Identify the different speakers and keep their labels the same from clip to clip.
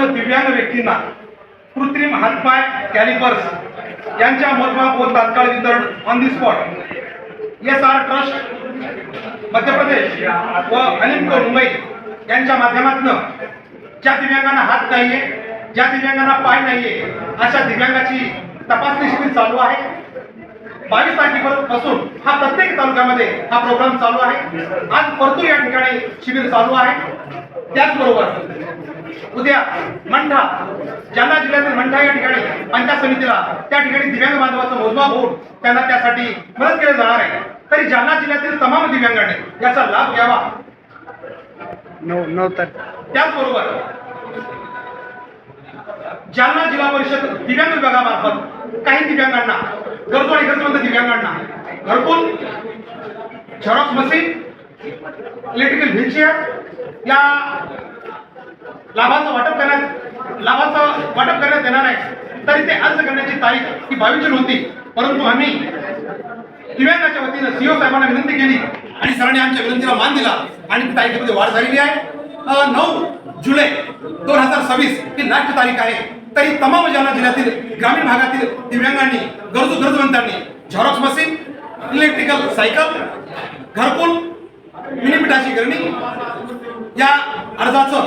Speaker 1: दिव्यांग व्यक्तींना कृत्रिम हातपाय कॅलिपर्स यांच्या मोजमाप व तात्काळ वितरण on the spot SR trust Madhya Pradesh व अलिम्को मुंबई यांच्या माध्यमातून ज्या दिव्यांगांना हात नाहीये, ज्या दिव्यांगांना पाय नाहीये, अशा दिव्यांगाची तपासणी शिबिर चालू आहे। 22 तारखेपासून हा प्रत्येक तालुक्यामध्ये हा प्रोग्राम चालू आहे। आज परतूर या ठिकाणी शिबिर चालू आहे। त्याचबरोबर उद्या मंठा, जालना जिल्ह्यातील मंठा या ठिकाणी पंचायत समितीला त्या ठिकाणी दिव्यांग बांधवाचं मोजमाप होऊन त्यांना त्यासाठी मदत केली जाणार आहे। तरी जालना जिल्ह्यातील तमाम दिव्यांगांनी याचा लाभ घ्यावा। त्याचबरोबर जालना जिल्हा परिषद दिव्यांग विभागामार्फत काही दिव्यांगांना, गरजू आणि गरजवंत दिव्यांगांना घरकुल, झेरॉक्स मशीन, इलेक्ट्रिकल व्हीलचेअर या लाभाचं वाटप करण्यात येणार आहे। तरी ते अर्ज करण्याची तारीख ही 22 जून होती, परंतु आम्ही दिव्यांगाच्या वतीनं CEO साहेबांना विनंती केली आणि सरांनी आमच्या विनंतीला मान दिला आणि तारीखेमध्ये वाढ झालेली आहे। 9 जुलै 2026 ही लास्ट तारीख आहे। तरी तमाम जालना जिल्ह्यातील ग्रामीण भागातील दिव्यांगांनी, गरजवंतांनी झेरॉक्स मशीन, इलेक्ट्रिकल सायकल, घरकुल, मिनीमिटाची गिरणी या अर्जाचं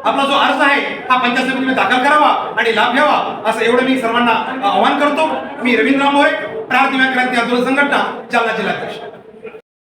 Speaker 1: आपला जो अर्ज आहे हा पंचायत समितीमध्ये दाखल करावा आणि लाभ घ्यावा, असं एवढं मी सर्वांना आवाहन करतो। मी रवींद्र मोरे, प्राण दिव्यांग क्रांती आंदोलन संघटना, जालना जिल्हाध्यक्ष।